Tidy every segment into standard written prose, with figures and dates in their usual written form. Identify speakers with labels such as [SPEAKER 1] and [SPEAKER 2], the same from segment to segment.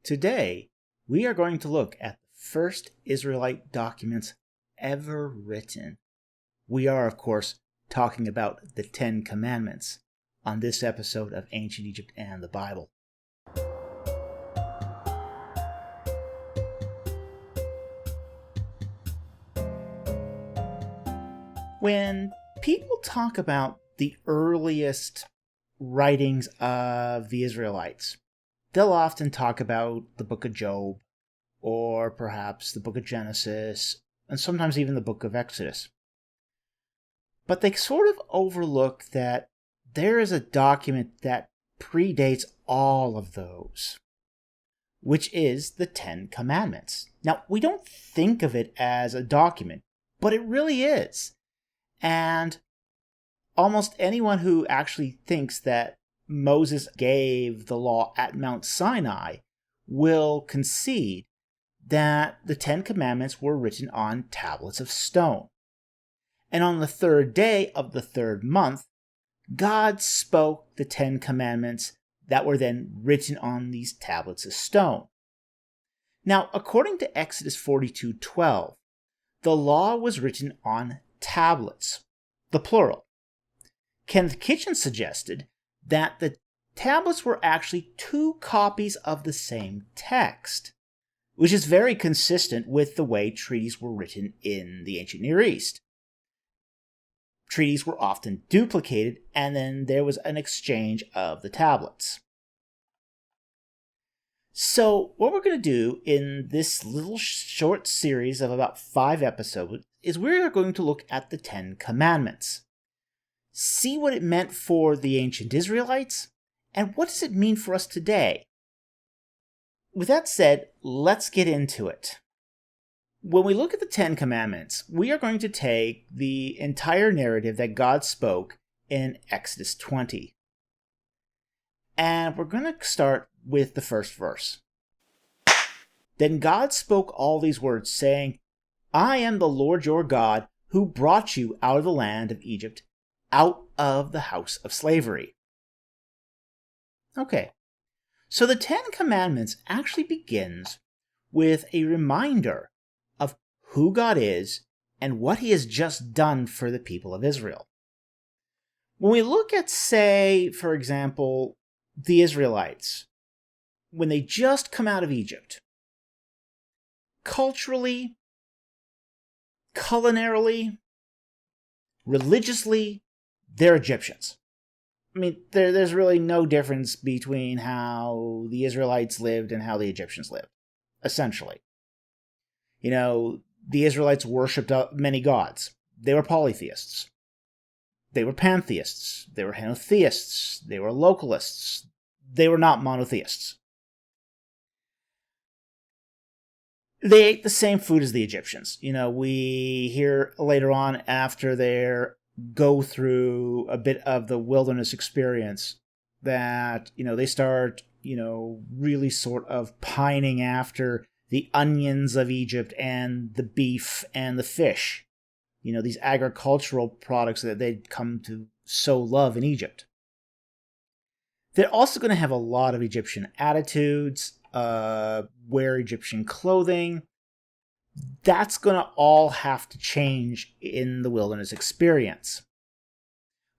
[SPEAKER 1] Today, we are going to look at the first Israelite documents ever written. We are, of course, talking about the Ten Commandments on this episode of Ancient Egypt and the Bible. When people talk about the earliest writings of the Israelites, they'll often talk about the book of Job, or perhaps the book of Genesis, and sometimes even the book of Exodus. But they sort of overlook that there is a document that predates all of those, which is the Ten Commandments. Now, we don't think of it as a document, but it really is. And almost anyone who actually thinks that Moses gave the law at Mount Sinai will concede that the Ten Commandments were written on tablets of stone. And on the third day of the third month, God spoke the Ten Commandments that were then written on these tablets of stone. Now, according to Exodus 42:12, the law was written on tablets, the plural. Kenneth Kitchen suggested that the tablets were actually two copies of the same text, which is very consistent with the way treaties were written in the ancient Near East. Treaties were often duplicated, and then there was an exchange of the tablets. So, what we're going to do in this little short series of about 5 episodes is we're going to look at the Ten Commandments. See what it meant for the ancient Israelites, and what does it mean for us today? With that said, let's get into it. When we look at the Ten Commandments, we are going to take the entire narrative that God spoke in Exodus 20. And we're going to start with the first verse. Then God spoke all these words, saying, I am the Lord your God, who brought you out of the land of Egypt, out of the house of slavery. Okay, so the Ten Commandments actually begins with a reminder of who God is and what he has just done for the people of Israel. When we look at, say, for example, the Israelites, when they just come out of Egypt, culturally, culinarily, religiously, they're Egyptians. I mean, there's really no difference between how the Israelites lived and how the Egyptians lived, essentially. You know, the Israelites worshipped many gods. They were polytheists. They were pantheists. They were henotheists. They were localists. They were not monotheists. They ate the same food as the Egyptians. You know, we hear later on after their go through a bit of the wilderness experience that, they start, really sort of pining after the onions of Egypt and the beef and the fish. These agricultural products that they'd come to so love in Egypt. They're also going to have a lot of Egyptian attitudes, wear Egyptian clothing. That's going to all have to change in the wilderness experience.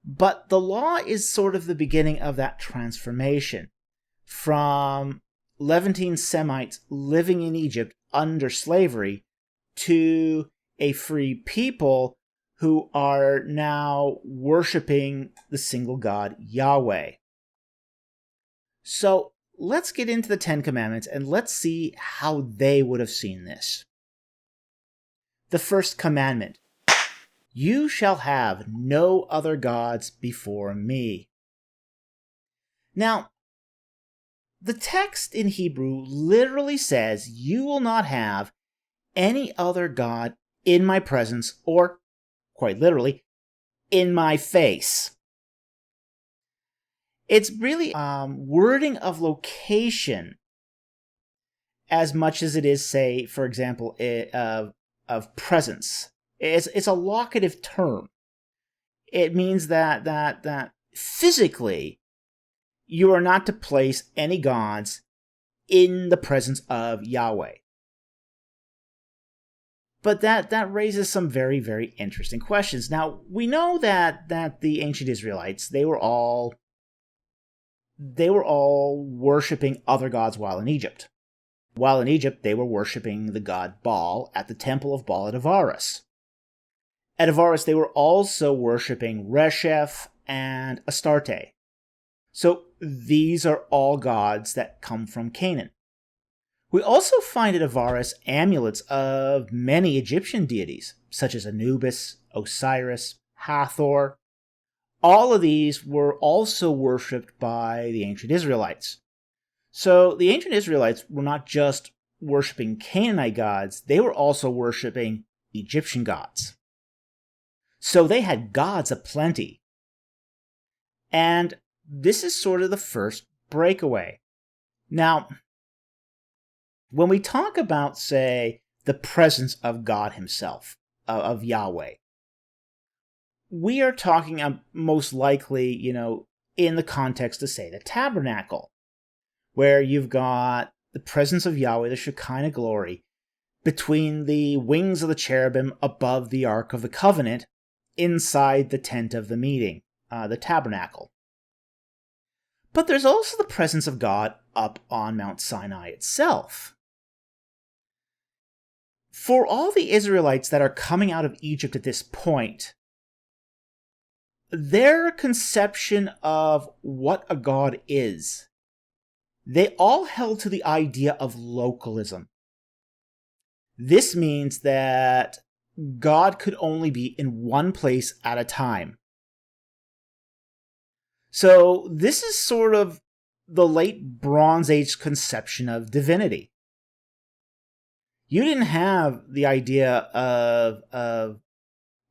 [SPEAKER 1] But the law is sort of the beginning of that transformation from Levantine Semites living in Egypt under slavery to a free people who are now worshiping the single God, Yahweh. So let's get into the Ten Commandments and let's see how they would have seen this. The first commandment, you shall have no other gods before me. Now, the text in Hebrew literally says, you will not have any other god in my presence, or, quite literally, in my face. It's really wording of location as much as it is, say, for example, of presence. It's a locative term. It means that physically you are not to place any gods in the presence of Yahweh. But that raises some very, very interesting questions. Now, we know that the ancient Israelites, they were all worshipping other gods while in Egypt. While in Egypt, they were worshipping the god Baal at the temple of Baal at Avaris. At Avaris, they were also worshipping Resheph and Astarte. So these are all gods that come from Canaan. We also find at Avaris amulets of many Egyptian deities, such as Anubis, Osiris, Hathor. All of these were also worshipped by the ancient Israelites. So the ancient Israelites were not just worshipping Canaanite gods, they were also worshipping Egyptian gods. So they had gods aplenty. And this is sort of the first breakaway. Now, when we talk about, say, the presence of God himself, of Yahweh, we are talking most likely, in the context of, say, the tabernacle, where you've got the presence of Yahweh, the Shekinah glory, between the wings of the cherubim above the Ark of the Covenant, inside the tent of the meeting, the tabernacle. But there's also the presence of God up on Mount Sinai itself. For all the Israelites that are coming out of Egypt at this point, their conception of what a god is, they all held to the idea of localism. This means that God could only be in one place at a time. So this is sort of the late Bronze Age conception of divinity. You didn't have the idea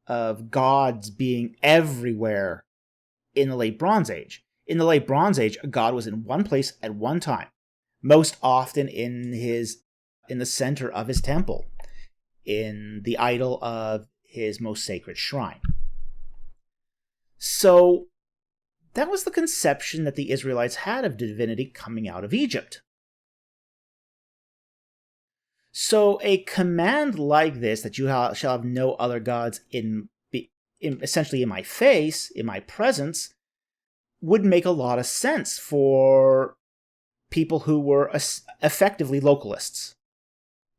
[SPEAKER 1] of gods being everywhere in the late Bronze Age. In the late Bronze Age, a god was in one place at one time, most often in the center of his temple, in the idol of his most sacred shrine. So that was the conception that the Israelites had of divinity coming out of Egypt. So a command like this, that you shall have no other gods essentially in my face, in my presence, would make a lot of sense for people who were effectively localists.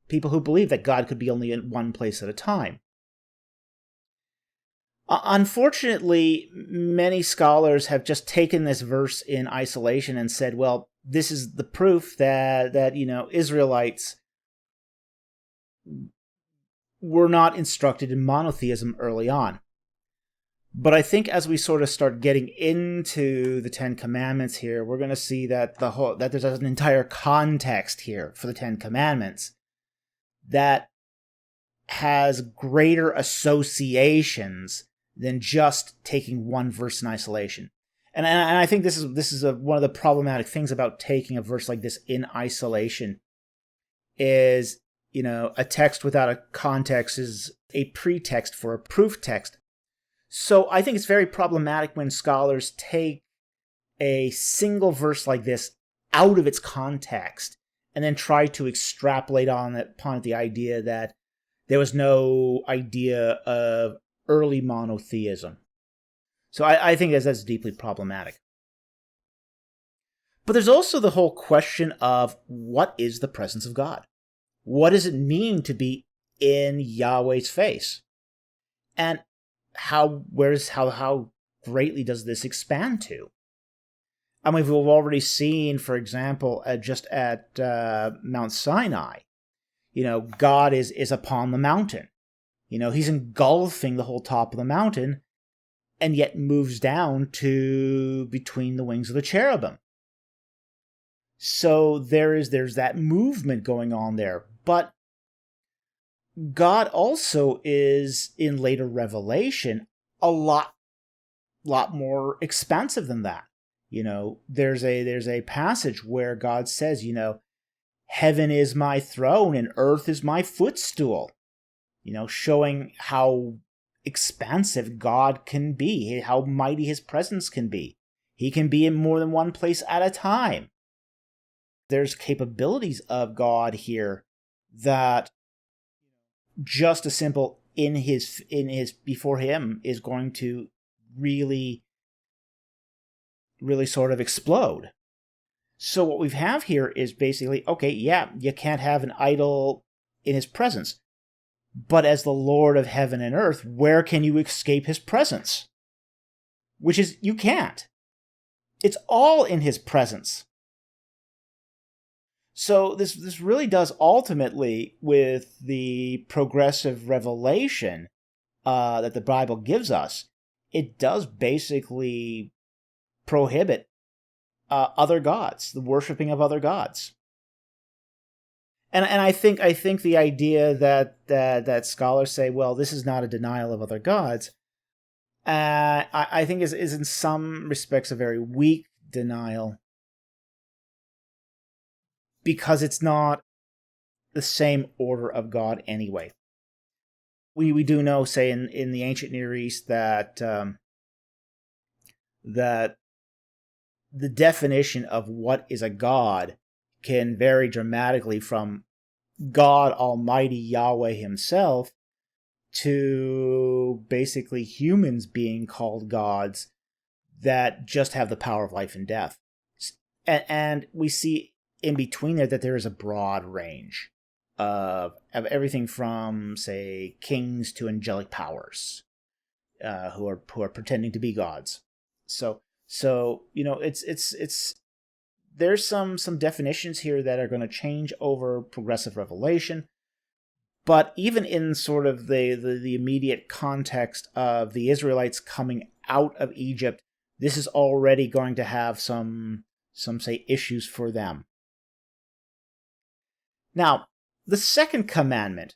[SPEAKER 1] People who believed that God could be only in one place at a time. Unfortunately, many scholars have just taken this verse in isolation and said, well, this is the proof that Israelites were not instructed in monotheism early on. But I think as we sort of start getting into the Ten Commandments here, we're going to see that that there's an entire context here for the Ten Commandments that has greater associations than just taking one verse in isolation. And I think this is one of the problematic things about taking a verse like this in isolation is, a text without a context is a pretext for a proof text. So I think it's very problematic when scholars take a single verse like this out of its context and then try to extrapolate upon it the idea that there was no idea of early monotheism. So I think that's deeply problematic. But there's also the whole question of what is the presence of God? What does it mean to be in Yahweh's face? And how greatly does this expand to? I mean, we've already seen, for example, just at Mount Sinai, God is upon the mountain. He's engulfing the whole top of the mountain, and yet moves down to between the wings of the cherubim. So there's that movement going on there. But God also is, in later revelation, a lot more expansive than that. There's a passage where God says, heaven is my throne and earth is my footstool. Showing how expansive God can be, how mighty his presence can be. He can be in more than one place at a time. There's capabilities of God here that just a simple in his before him is going to really sort of explode. So what we have here is basically, okay, yeah, you can't have an idol in his presence. But as the Lord of heaven and earth, where can you escape his presence? Which is, you can't. It's all in his presence. So this really does ultimately, with the progressive revelation that the Bible gives us, it does basically prohibit other gods, the worshiping of other gods. And I think the idea that scholars say, well, this is not a denial of other gods, I think is in some respects a very weak denial, because it's not the same order of God anyway. We do know, say, in the ancient Near East, that that the definition of what is a god can vary dramatically from God Almighty Yahweh himself to basically humans being called gods that just have the power of life and death. And we see in between there that there is a broad range of everything from, say, kings to angelic powers who are pretending to be gods. So it's there's some definitions here that are going to change over progressive revelation. But even in sort of the immediate context of the Israelites coming out of Egypt, this is already going to have some say, issues for them. Now, the second commandment: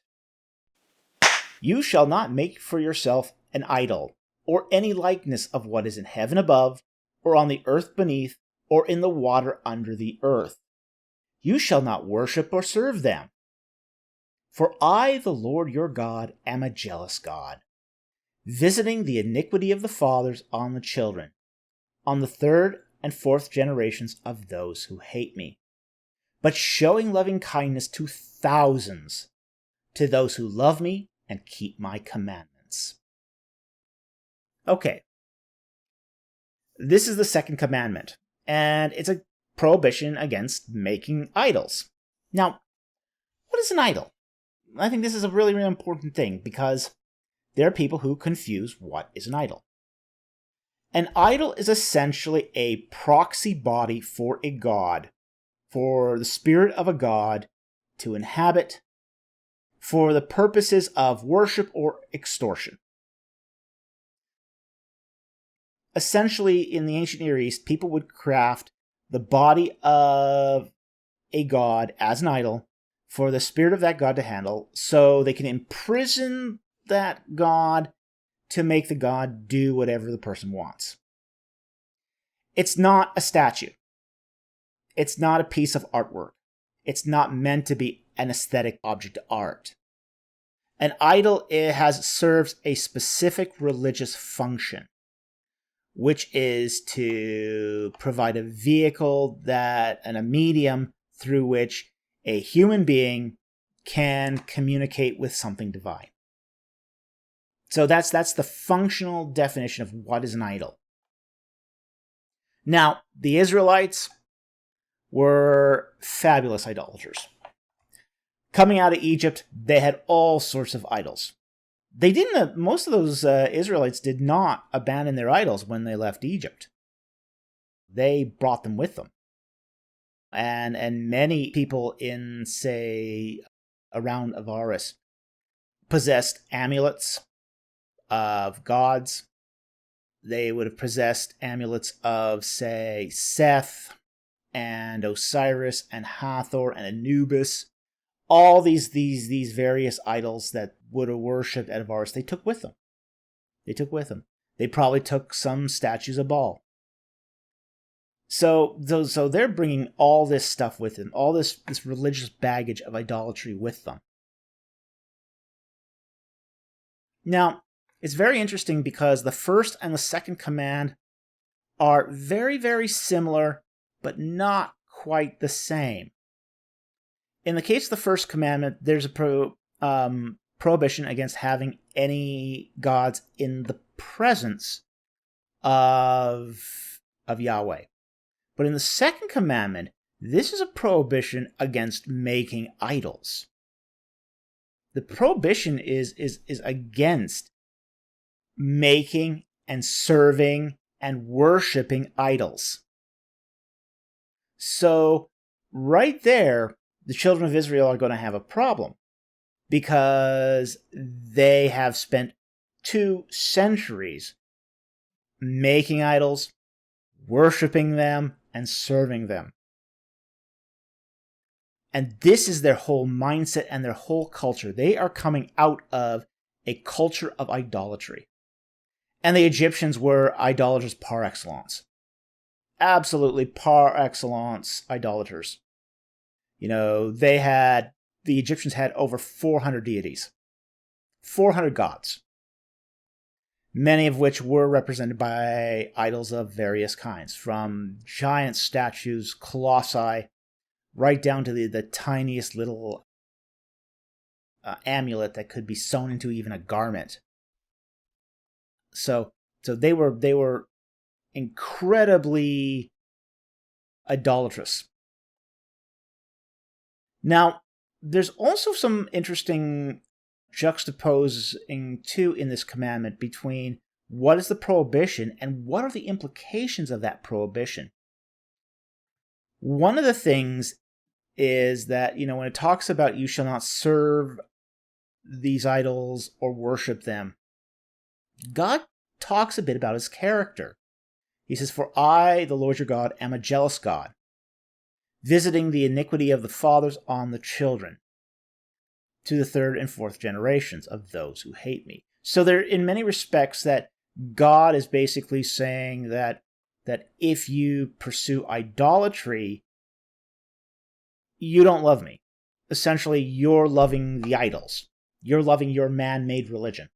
[SPEAKER 1] you shall not make for yourself an idol, or any likeness of what is in heaven above, or on the earth beneath, or in the water under the earth. You shall not worship or serve them. For I, the Lord your God, am a jealous God, visiting the iniquity of the fathers on the children, on the third and fourth generations of those who hate me, but showing loving kindness to thousands, to those who love me and keep my commandments. Okay. This is the second commandment, and it's a prohibition against making idols. Now, what is an idol? I think this is a really, really important thing, because there are people who confuse what is an idol. An idol is essentially a proxy body for a god, for the spirit of a god to inhabit, for the purposes of worship or extortion. Essentially, in the ancient Near East, people would craft the body of a god as an idol for the spirit of that god to handle, so they can imprison that god to make the god do whatever the person wants. It's not a statue. It's not a piece of artwork. It's not meant to be an aesthetic object of art. An idol serves a specific religious function, which is to provide a vehicle and a medium through which a human being can communicate with something divine. So that's the functional definition of what is an idol. Now, the Israelites were fabulous idolaters. Coming out of Egypt, they had all sorts of idols. Most of those Israelites did not abandon their idols when they left Egypt. They brought them with them. And many people in, say, around Avaris possessed amulets of gods. They would have possessed amulets of, say, Seth and Osiris and Hathor and Anubis. All these various idols that would have worshipped at Avaris, they took with them. They probably took some statues of Baal. So they're bringing all this stuff with them, all this religious baggage of idolatry with them. Now, it's very interesting because the first and the second command are very, very similar, but not quite the same. In the case of the first commandment, there's a prohibition against having any gods in the presence of Yahweh. But in the second commandment, this is a prohibition against making idols. The prohibition is against making and serving and worshiping idols. So, right there, the children of Israel are going to have a problem, because they have spent 2 centuries making idols, worshiping them, and serving them. And this is their whole mindset and their whole culture. They are coming out of a culture of idolatry. And the Egyptians were idolaters par excellence. Absolutely par excellence idolaters. The Egyptians had over 400 deities. 400 gods. Many of which were represented by idols of various kinds, from giant statues, colossi, right down to the tiniest little amulet that could be sewn into even a garment. So they were incredibly idolatrous. Now, there's also some interesting juxtaposing too in this commandment between what is the prohibition and what are the implications of that prohibition. One of the things is that, when it talks about you shall not serve these idols or worship them, God talks a bit about his character. He says, "For I, the Lord your God, am a jealous God, visiting the iniquity of the fathers on the children, to the 3rd and 4th generations of those who hate me." So there, in many respects, that God is basically saying that if you pursue idolatry, you don't love me. Essentially, you're loving the idols. You're loving your man-made religion.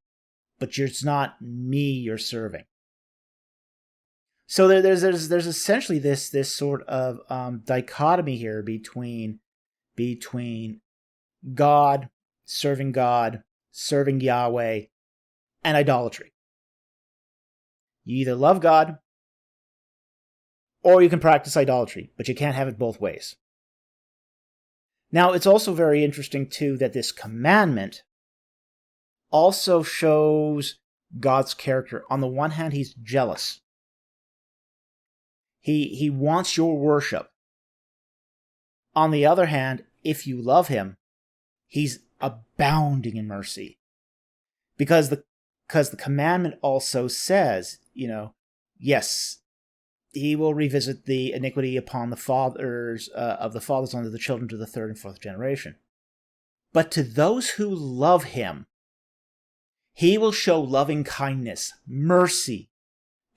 [SPEAKER 1] But it's not me you're serving. So there's essentially this sort of dichotomy here between God, serving Yahweh, and idolatry. You either love God, or you can practice idolatry, but you can't have it both ways. Now, it's also very interesting, too, that this commandment also shows God's character. On the one hand, he's jealous. He wants your worship. On the other hand, if you love him, he's abounding in mercy. Because the commandment also says, yes, he will revisit the iniquity upon the fathers of the fathers unto the children to the 3rd and 4th generation. But to those who love him, he will show loving kindness, mercy,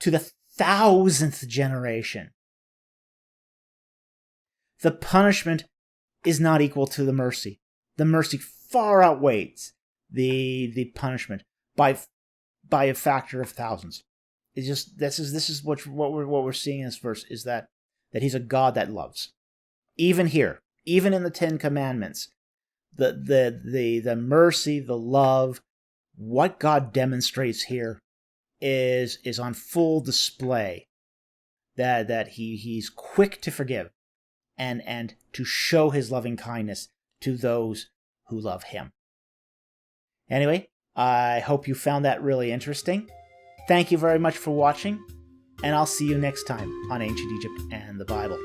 [SPEAKER 1] to the 1,000th generation. The punishment is not equal to the mercy. The mercy far outweighs the punishment by a factor of thousands. It's just this is what we're seeing in this verse, is that he's a God that loves. Even here, even in the 10 Commandments, the mercy, the love, what God demonstrates here is on full display. That he's quick to forgive and to show his loving kindness to those who love him. Anyway, I hope you found that really interesting. Thank you very much for watching, and I'll see you next time on Ancient Egypt and the Bible.